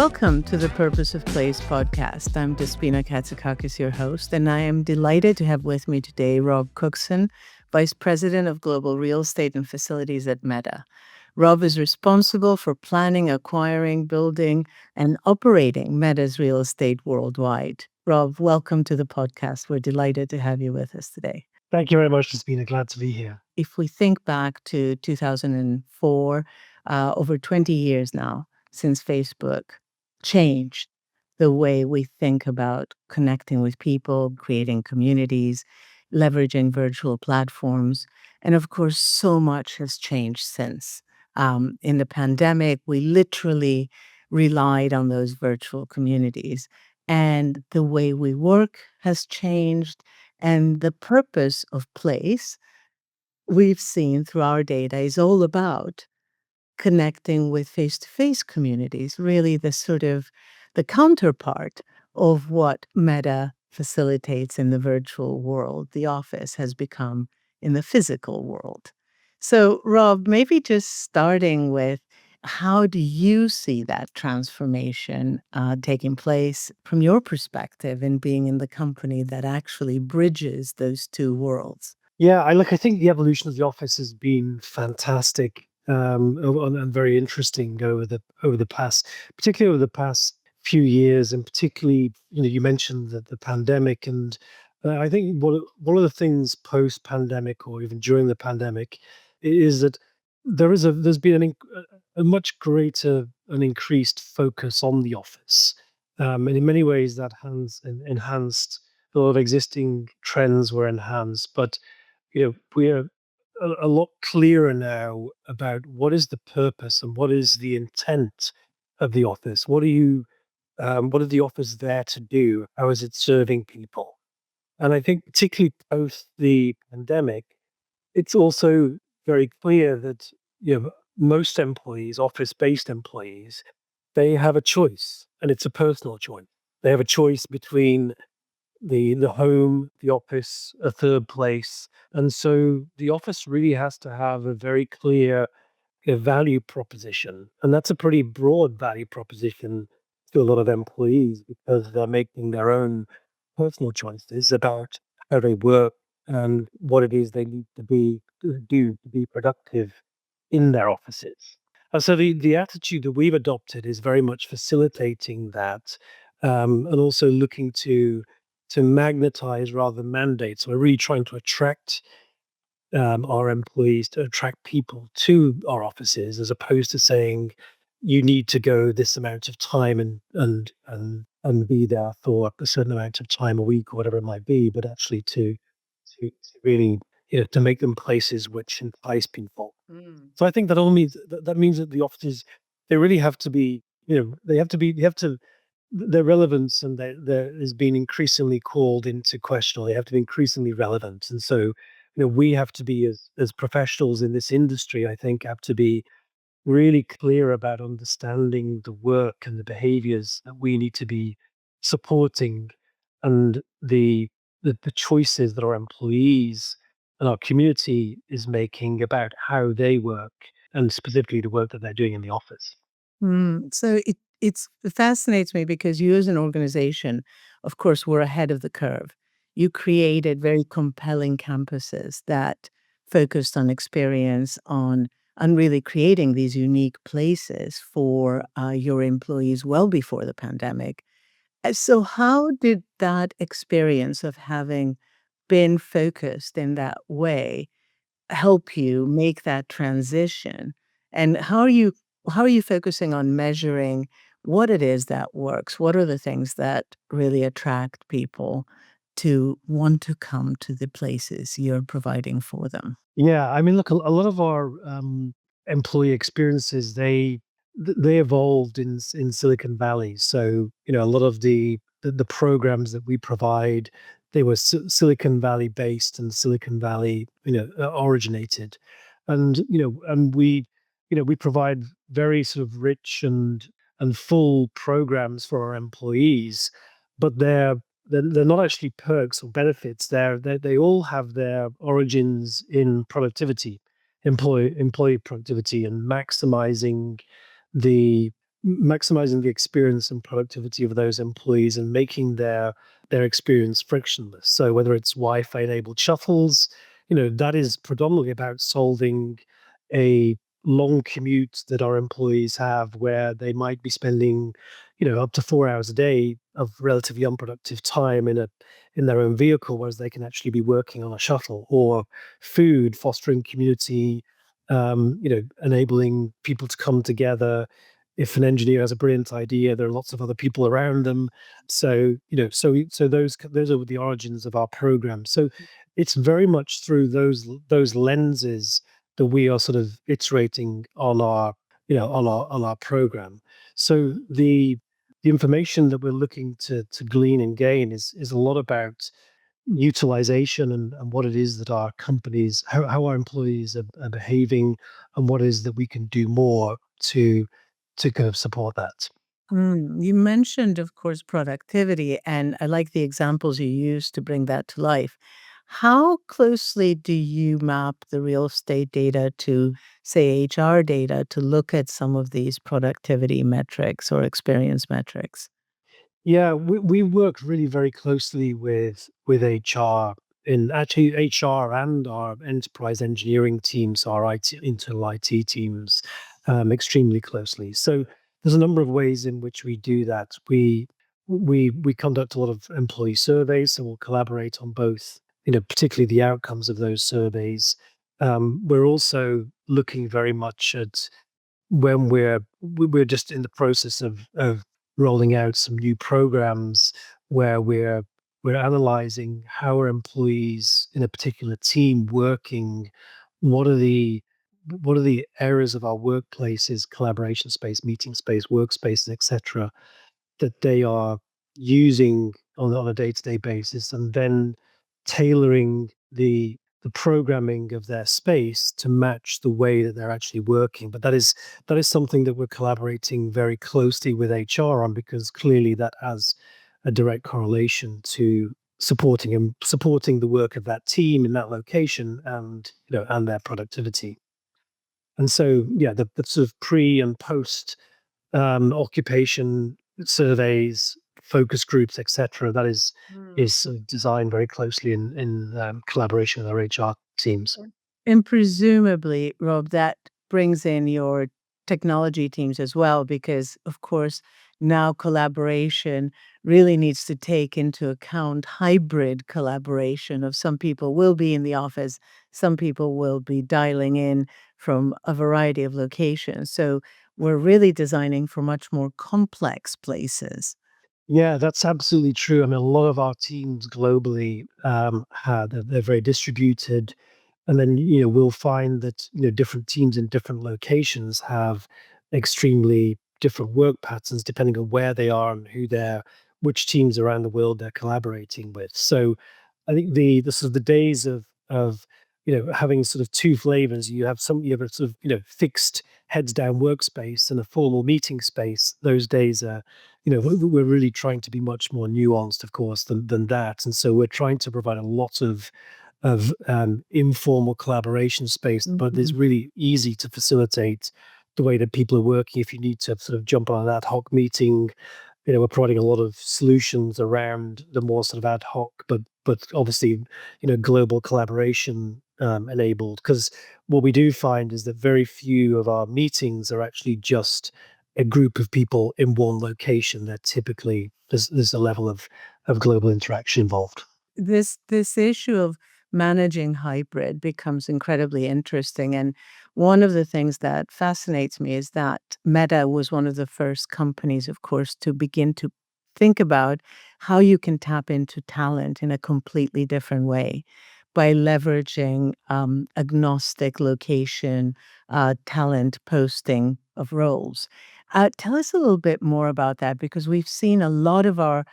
Welcome to the Purpose of Place podcast. I'm Despina Katsikakis, your host, and I am delighted to have with me today Rob Cookson, Vice President of Global Real Estate and Facilities at Meta. Rob is responsible for planning, acquiring, building, and operating Meta's real estate worldwide. Rob, welcome to the podcast. We're delighted to have you with us today. Thank you very much, Despina. Glad to be here. If we think back to 2004, over 20 years now since Facebook changed the way we think about connecting with people, creating communities, leveraging virtual platforms. And of course, so much has changed since. In the pandemic, we literally relied on those virtual communities. And the way we work has changed. And the purpose of place we've seen through our data is all about connecting with face-to-face communities, really the counterpart of what Meta facilitates in the virtual world, the office has become in the physical world. So, Rob, maybe just starting with how do you see that transformation taking place from your perspective in being in the company that actually bridges those two worlds? Yeah, I think the evolution of the office has been fantastic and very interesting over the past, particularly over the past few years, and particularly you mentioned the pandemic, and I think one of the things post pandemic or even during the pandemic is that there's been a much greater and increased focus on the office, and in many ways that has enhanced a lot of existing trends were enhanced, but we're a lot clearer now about what is the purpose and what is the intent of the office. What are the office there to do? How is it serving people? And I think particularly post the pandemic, it's also very clear that most employees, office-based employees, they have a choice, and it's a personal choice. They have a choice between the home, the office, a third place. And so the office really has to have a very clear value proposition. And that's a pretty broad value proposition to a lot of employees because they're making their own personal choices about how they work and what it is they need to do to be productive in their offices. And so the attitude that we've adopted is very much facilitating that, and also looking to magnetize rather than mandate. So we're really trying to attract our employees, to attract people to our offices, as opposed to saying you need to go this amount of time and be there for a certain amount of time a week or whatever it might be, but actually to really to make them places which entice people. So I think that all means that means that the offices, they really have to be they have to their relevance and their is being increasingly called into question, or they have to be increasingly relevant. And so, we have to be as professionals in this industry, I think, have to be really clear about understanding the work and the behaviors that we need to be supporting and the choices that our employees and our community is making about how they work and specifically the work that they're doing in the office. So it fascinates me because you as an organization, of course, were ahead of the curve. You created very compelling campuses that focused on experience, on really creating these unique places for your employees well before the pandemic. So how did that experience of having been focused in that way help you make that transition? And how are you focusing on measuring what it is that works? What are the things that really attract people to want to come to the places you're providing for them? Yeah, I mean, look, a lot of our employee experiences they evolved in Silicon Valley. So a lot of the programs that we provide, they were Silicon Valley based and Silicon Valley originated, and we provide very sort of rich and full programs for our employees, but they're not actually perks or benefits. They all have their origins in productivity, employee productivity, and maximizing the maximizing the experience and productivity of those employees and making their experience frictionless. So whether it's Wi-Fi enabled shuttles, that is predominantly about solving a long commute that our employees have where they might be spending, up to 4 hours a day of relatively unproductive time in their own vehicle, whereas they can actually be working on a shuttle. Or food, fostering community, enabling people to come together. If an engineer has a brilliant idea, there are lots of other people around them. So, so those are the origins of our program. So it's very much through those lenses that we are sort of iterating on our, on our program. So the information that we're looking to glean and gain is a lot about utilization and what it is that our companies, how our employees are behaving, and what it is that we can do more to kind of support that. You mentioned, of course, productivity, and I like the examples you used to bring that to life. How closely do you map the real estate data to, say, HR data to look at some of these productivity metrics or experience metrics? Yeah, we work really very closely with HR, in actually HR and our enterprise engineering teams, our IT internal IT teams, extremely closely. So there's a number of ways in which we do that. We conduct a lot of employee surveys, so we'll collaborate on both, particularly the outcomes of those surveys. We're also looking very much at when we're just in the process of rolling out some new programs where we're analyzing how are employees in a particular team working, what are the what are the areas of our workplaces, collaboration space, meeting space, workspaces, etc., that they are using on a day-to-day basis, and then tailoring the programming of their space to match the way that they're actually working. But that is something that we're collaborating very closely with HR on, because clearly that has a direct correlation to supporting the work of that team in that location, and and their productivity. And so yeah, the sort of pre and post occupation surveys, focus groups, etc. That is sort of designed very closely in collaboration with our HR teams. And presumably, Rob, that brings in your technology teams as well, because, of course, now collaboration really needs to take into account hybrid collaboration of some people will be in the office, some people will be dialing in from a variety of locations. So we're really designing for much more complex places. Yeah, that's absolutely true. I mean, a lot of our teams globally they're very distributed, and then we'll find that different teams in different locations have extremely different work patterns depending on where they are and which teams around the world they're collaborating with. So I think the sort of the days of having sort of two flavors. You have a sort of fixed heads down workspace and a formal meeting space. Those days are, we're really trying to be much more nuanced, of course, than that. And so we're trying to provide a lot of informal collaboration space, but it's Mhm. really easy to facilitate the way that people are working. If you need to sort of jump on an ad hoc meeting, we're providing a lot of solutions around the more sort of ad hoc, but obviously, global collaboration enabled. Because what we do find is that very few of our meetings are actually just a group of people in one location. That typically there's a level of global interaction involved. This issue of managing hybrid becomes incredibly interesting, and one of the things that fascinates me is that Meta was one of the first companies, of course, to begin to think about how you can tap into talent in a completely different way by leveraging, agnostic location, talent posting of roles. Tell us a little bit more about that, because we've seen a lot of our,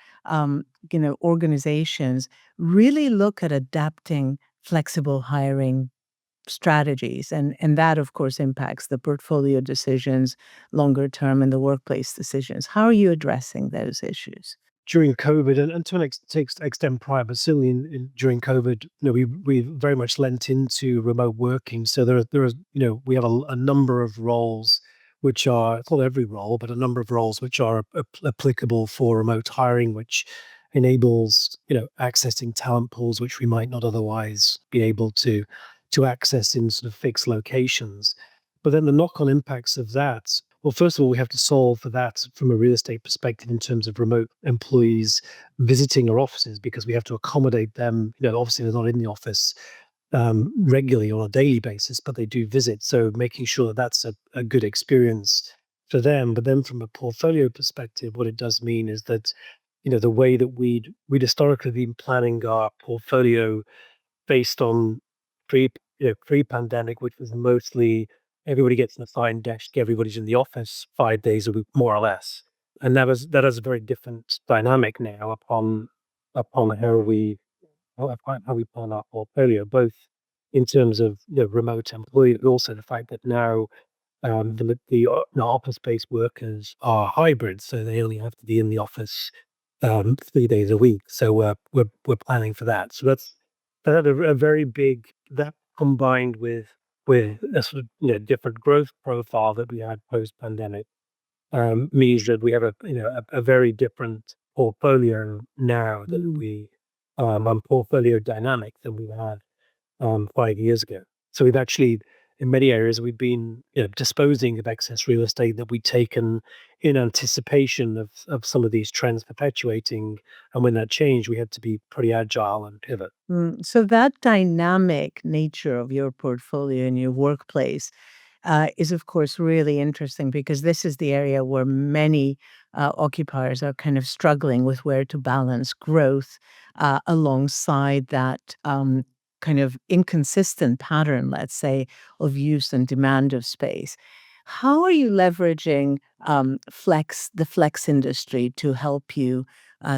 organizations really look at adapting flexible hiring strategies, and that, of course, impacts the portfolio decisions longer term and the workplace decisions. How are you addressing those issues? During COVID, and to an extent prior, but certainly during COVID, we very much lent into remote working. So there are we have a number of roles which are, it's not every role, but a number of roles which are applicable for remote hiring, which enables, accessing talent pools which we might not otherwise be able to access in sort of fixed locations. But then the knock-on impacts of that, well, first of all, we have to solve for that from a real estate perspective in terms of remote employees visiting our offices, because we have to accommodate them. Obviously they're not in the office regularly on a daily basis, but they do visit. So making sure that that's a good experience for them. But then from a portfolio perspective, what it does mean is that, the way that we'd historically been planning our portfolio based on pre-pandemic, which was mostly everybody gets an assigned desk, everybody's in the office 5 days a week, more or less. And that has a very different dynamic now upon how we plan our portfolio, both in terms of remote employee, but also the fact that now the office-based workers are hybrid, so they only have to be in the office 3 days a week. So we're planning for that. So that a very big, that combined with a sort of different growth profile that we had post pandemic means that we have a very different portfolio now that we portfolio dynamic than we had 5 years ago. So we've actually, in many areas, we've been disposing of excess real estate that we'd taken in anticipation of some of these trends perpetuating. And when that changed, we had to be pretty agile and pivot. So that dynamic nature of your portfolio in your workplace is, of course, really interesting because this is the area where many occupiers are kind of struggling with where to balance growth alongside that kind of inconsistent pattern, let's say, of use and demand of space. How are you leveraging the flex industry to help you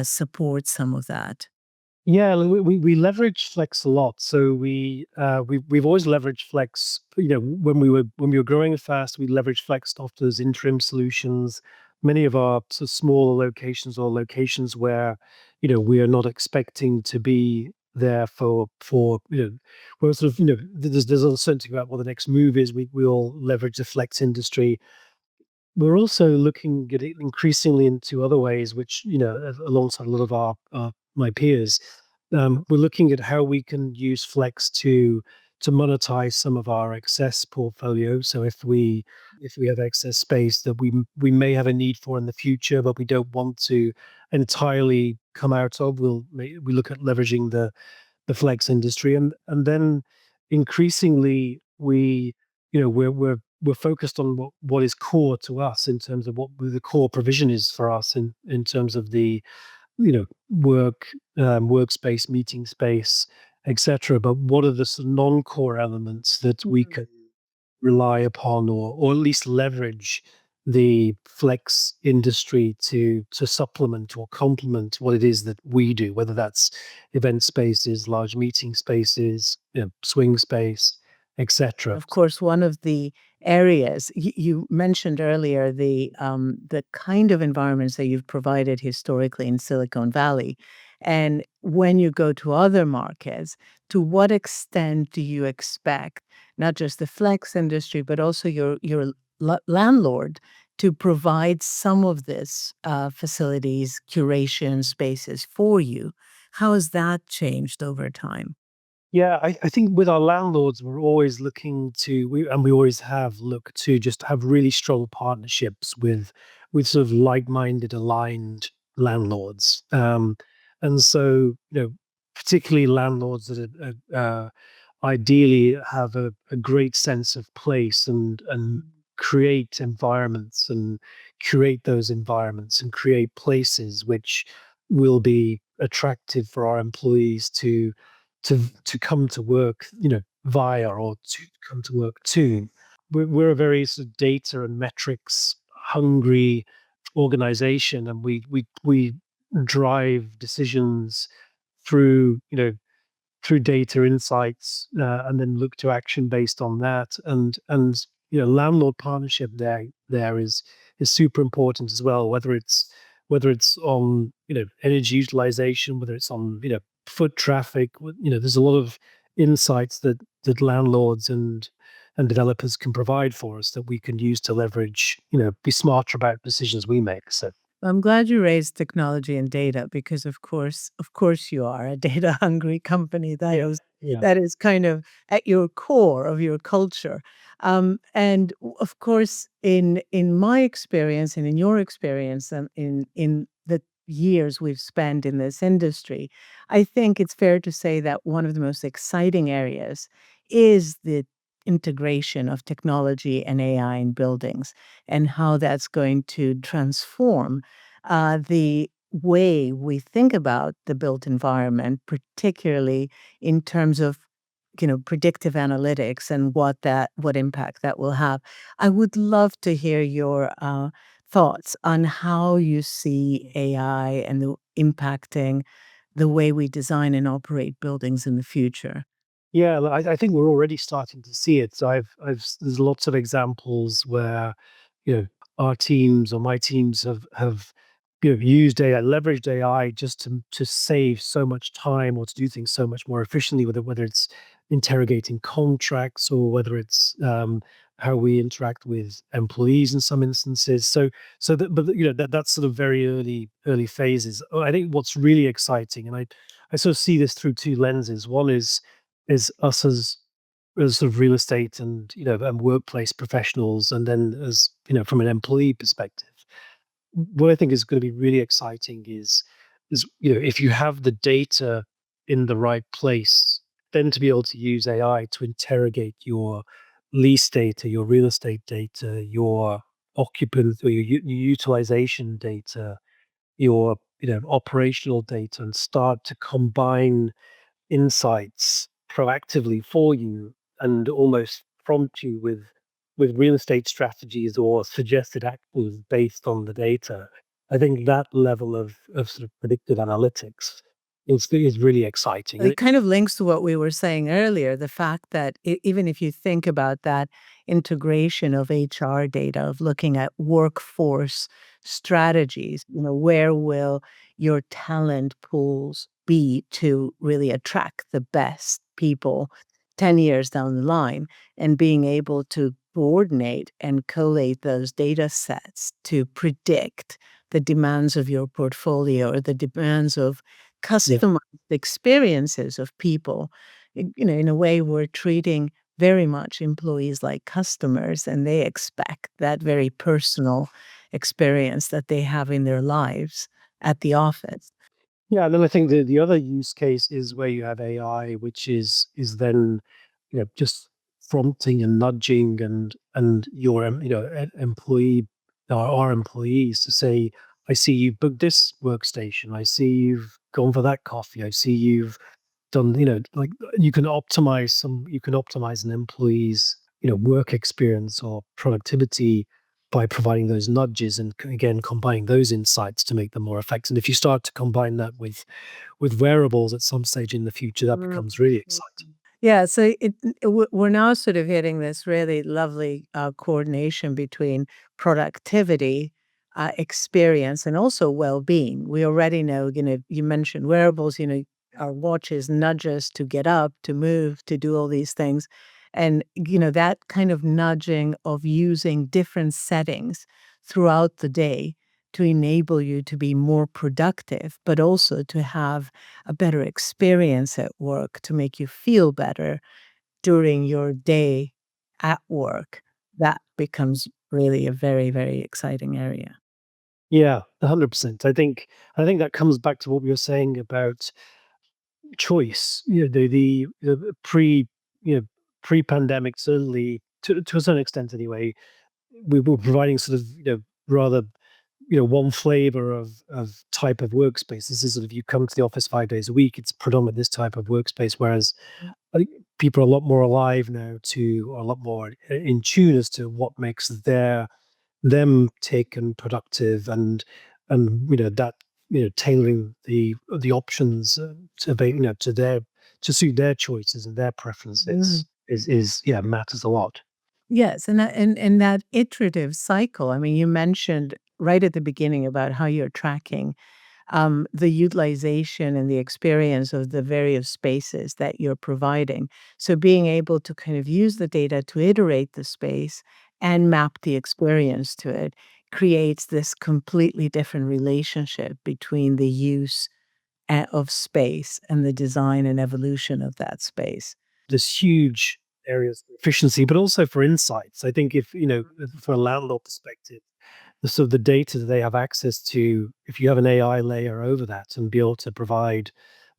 support some of that? Yeah, we leverage Flex a lot. So we've always leveraged Flex. When we were growing fast, we leveraged Flex to offer those interim solutions. Many of our sort of smaller locations or locations where we are not expecting to be there for we're sort of there's uncertainty about what the next move is. We'll leverage the Flex industry. We're also looking at it increasingly into other ways, which, alongside a lot of my peers, we're looking at how we can use Flex to monetize some of our excess portfolio. So if we have excess space that we may have a need for in the future, but we don't want to entirely come out of, we look at leveraging the flex industry, and then increasingly we're focused on what is core to us in terms of what the core provision is for us in terms of the workspace, meeting space, etc. But what are the sort of non-core elements that we can rely upon, or at least leverage the flex industry to supplement or complement what it is that we do, whether that's event spaces, large meeting spaces, swing space, etc. Of course, one of the areas you mentioned earlier, the kind of environments that you've provided historically in Silicon Valley. And when you go to other markets, to what extent do you expect not just the flex industry, but also your landlord to provide some of this facilities, curation spaces for you? How has that changed over time? Yeah, I think with our landlords, we're always looking to, we always have looked to just have really strong partnerships with sort of like-minded, aligned landlords. And so, particularly landlords that ideally have a great sense of place and create environments and curate those environments and create places which will be attractive for our employees to come to work, via, or to come to work to. We're a very sort of data and metrics hungry organization, and we drive decisions through through data insights, and then look to action based on that. And landlord partnership there is super important as well. Whether it's on energy utilization, whether it's on foot traffic. There's a lot of insights that landlords and developers can provide for us that we can use to leverage, be smarter about decisions we make. So I'm glad you raised technology and data because of course you are a data hungry company yeah, yeah, that is kind of at your core of your culture. Of course, in my experience and in your experience, in the years we've spent in this industry, I think it's fair to say that one of the most exciting areas is the integration of technology and AI in buildings and how that's going to transform the way we think about the built environment, particularly in terms of predictive analytics and what impact that will have. I would love to hear your thoughts on how you see AI and impacting the way we design and operate buildings in the future. yeah. I think we're already starting to see it. So there's lots of examples where, you know, our teams or my teams have used AI, leveraged AI just to save so much time or to do things so much more efficiently, whether it's interrogating contracts or whether it's how we interact with employees in some instances. That's sort of very early phases. I think what's really exciting, and I sort of see this through two lenses. One is us as sort of real estate and workplace professionals, and then as from an employee perspective. What I think is going to be really exciting is if you have the data in the right place, then to be able to use AI to interrogate your lease data, your real estate data, your occupant or your utilization data, your operational data, and start to combine insights proactively for you and almost prompt you with real estate strategies or suggested actions based on the data. I think that level of sort of predictive analytics is really exciting. It kind of links to what we were saying earlier, the fact that even if you think about that integration of HR data, of looking at workforce strategies, where will your talent pools be to really attract the best people 10 years down the line, and being able to coordinate and collate those data sets to predict the demands of your portfolio or the demands of Yeah. customized experiences of people. In a way, we're treating very much employees like customers, and they expect that very personal experience that they have in their lives at the office. Yeah, and then I think the other use case is where you have AI, which is then, just prompting and nudging and your employee our employees to say, I see you've booked this workstation, I see you've gone for that coffee, I see you've done, like you can optimize an employee's, work experience or productivity by providing those nudges and again combining those insights to make them more effective. And if you start to combine that with wearables at some stage in the future, that Mm. becomes really exciting. Yeah, so we're now sort of hitting this really lovely coordination between productivity, experience, and also well-being. We already know, you mentioned wearables, our watches nudge us to get up, to move, to do all these things. And, that kind of nudging of using different settings throughout the day to enable you to be more productive, but also to have a better experience at work, to make you feel better during your day at work. That becomes really a very, very exciting area. Yeah, 100%. I think that comes back to what we were saying about choice. The you know pre-pandemic, certainly to a certain extent anyway, we were providing sort of rather one flavor of type of workspace. This is sort of, you come to the office 5 days a week, it's predominant this type of workspace. Whereas I think people are a lot more alive now to, or a lot more in tune as to what makes them take and productive, and that tailoring the options to suit their choices and their Mm. preferences is yeah, matters a lot. Yes, and that iterative cycle. I mean, you mentioned right at the beginning about how you're tracking the utilization and the experience of the various spaces that you're providing. So being able to kind of use the data to iterate the space and map the experience to it creates this completely different relationship between the use of space and the design and evolution of that space. There's huge areas for efficiency, but also for insights. I think if, for a landlord perspective, the sort of the data that they have access to, if you have an AI layer over that and be able to provide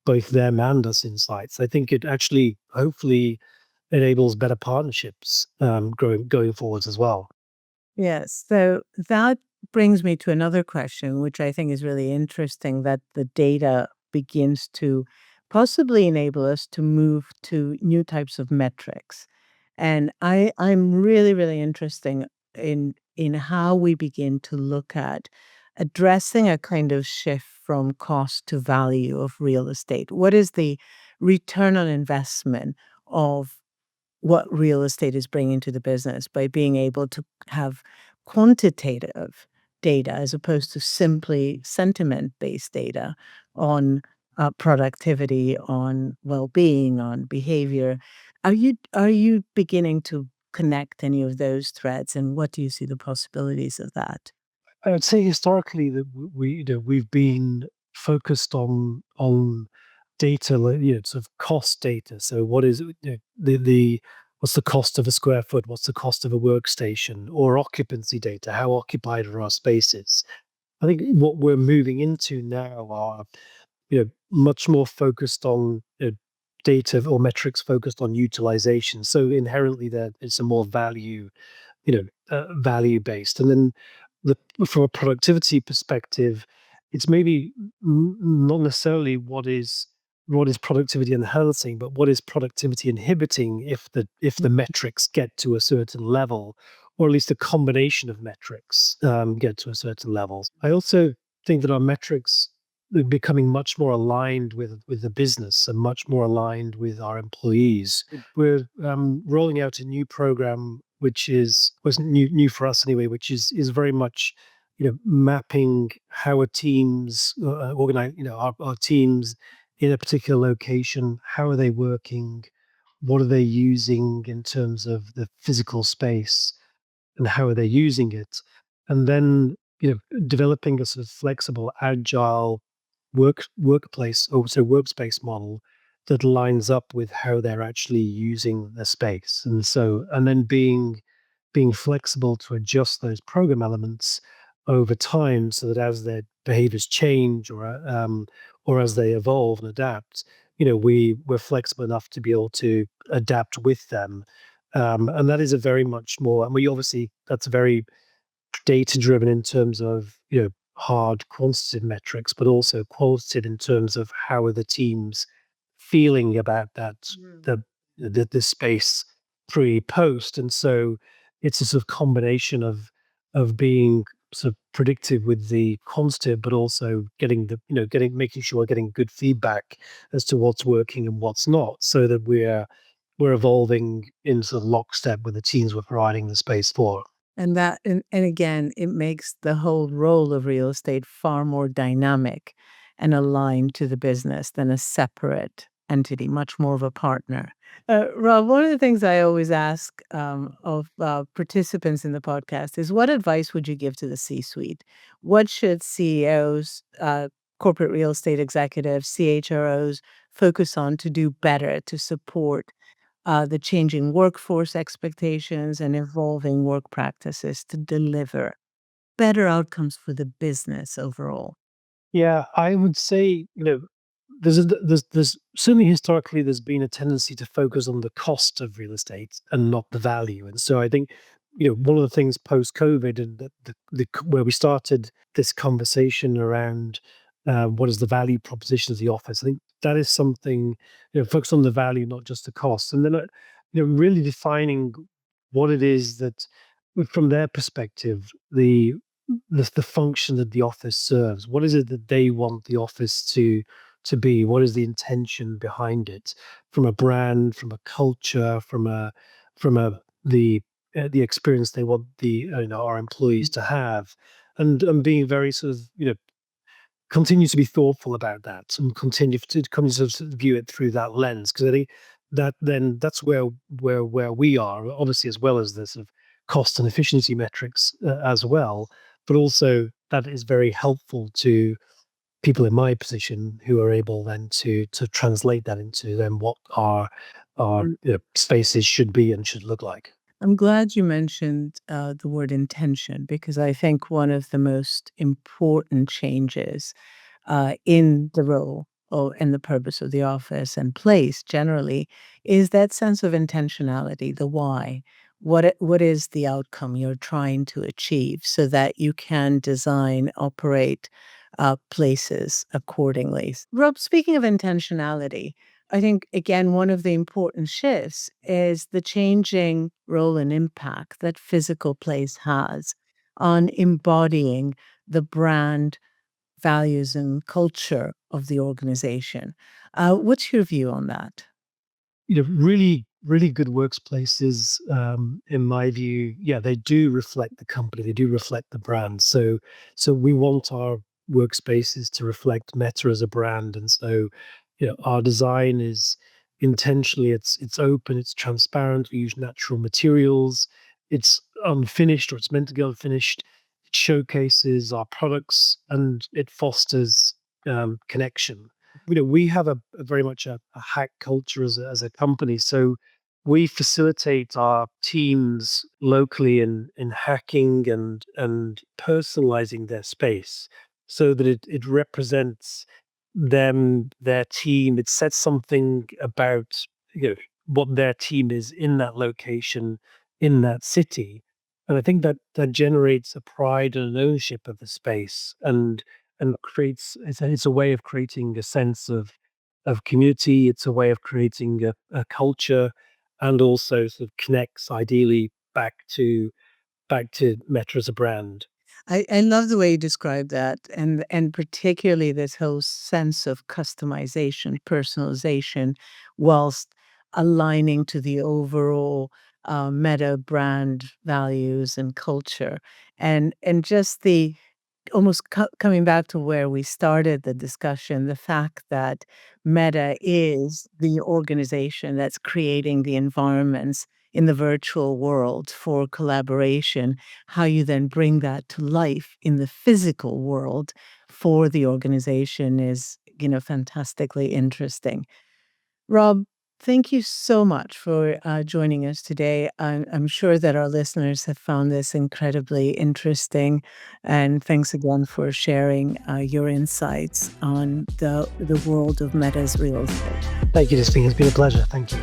both them and us insights, I think it actually hopefully enables better partnerships going forwards as well. Yes. So that brings me to another question, which I think is really interesting, that the data begins to possibly enable us to move to new types of metrics. And I'm really, really interesting in how we begin to look at addressing a kind of shift from cost to value of real estate. What is the return on investment of what real estate is bringing to the business by being able to have quantitative data as opposed to simply sentiment-based data on productivity, on well-being, on behavior. Are you beginning to connect any of those threads, and what do you see the possibilities of that? I would say historically that we've been focused on data, like, sort of cost data. So what is the what's the cost of a square foot? What's the cost of a workstation? Or occupancy data? How occupied are our spaces? I think what we're moving into now are much more focused on data or metrics focused on utilization. So inherently, there it's a more value based. And then the from a productivity perspective, it's maybe not necessarily what is productivity enhancing, but what is productivity inhibiting if the metrics get to a certain level, or at least a combination of metrics get to a certain level. I also think that our metrics are becoming much more aligned with the business and much more aligned with our employees. We're rolling out a new program which wasn't new for us anyway, which is very much mapping how a teams organize, our teams in a particular location, how are they working, what are they using in terms of the physical space, and how are they using it, and then developing a sort of flexible, agile workplace, or so workspace model that lines up with how they're actually using the space, and then being flexible to adjust those program elements over time, so that as their behaviors change, or as they evolve and adapt, we're flexible enough to be able to adapt with them. And that is a very much more, and we obviously that's very data driven in terms of hard quantitative metrics, but also qualitative in terms of how are the teams feeling about the the space pre post. And so it's a sort of combination of being sort of predictive with the quantitative, but also getting the getting making sure we're getting good feedback as to what's working and what's not, so that we're evolving in sort of lockstep with the teams we're providing the space for. And again, it makes the whole role of real estate far more dynamic and aligned to the business than a separate entity, much more of a partner. Rob, one of the things I always ask of participants in the podcast is, what advice would you give to the C-suite? What should CEOs, corporate real estate executives, CHROs focus on to do better to support the changing workforce expectations and evolving work practices to deliver better outcomes for the business overall? Yeah, I would say, there's certainly historically there's been a tendency to focus on the cost of real estate and not the value. And so I think, one of the things post COVID, and where we started this conversation around what is the value proposition of the office. I think that is something, focus on the value, not just the cost. And then, really defining what it is that, from their perspective, the function that the office serves. What is it that they want the office to be? What is the intention behind it, from a brand, from a culture, from the experience they want our employees to have, and being very sort of continue to be thoughtful about that and continue to view it through that lens, because I think that's where we are, obviously, as well as the sort of cost and efficiency metrics as well, but also that is very helpful to people in my position who are able then to translate that into then what our spaces should be and should look like. I'm glad you mentioned the word intention because I think one of the most important changes in the role or in the purpose of the office and place generally is that sense of intentionality, the why. What is the outcome you're trying to achieve so that you can design, operate places accordingly. Rob, speaking of intentionality, I think, again, one of the important shifts is the changing role and impact that physical place has on embodying the brand, values, and culture of the organization. What's your view on that? Really good workplaces, in my view, yeah, they do reflect the company, they do reflect the brand. So we want our workspaces to reflect Meta as a brand, and so our design is intentionally, it's open, it's transparent. We use natural materials. It's unfinished, or it's meant to be unfinished. It showcases our products and it fosters connection. We have a very much a hack culture as a company. So we facilitate our teams locally in hacking and personalizing their space so that it represents them, their team. It says something about what their team is in that location, in that city. And I think that that generates a pride and an ownership of the space, and creates, it's a way of creating a sense of community. It's a way of creating a culture, and also sort of connects ideally back to Meta as a brand. I love the way you describe that, and particularly this whole sense of customization, personalization, whilst aligning to the overall meta brand values and culture, and just the almost coming back to where we started the discussion, the fact that Meta is the organization that's creating the environments in the virtual world for collaboration, how you then bring that to life in the physical world for the organization is, fantastically interesting. Rob, thank you so much for joining us today. I'm sure that our listeners have found this incredibly interesting. And thanks again for sharing your insights on the world of Meta's real estate. Thank you, Despina. It's been a pleasure. Thank you.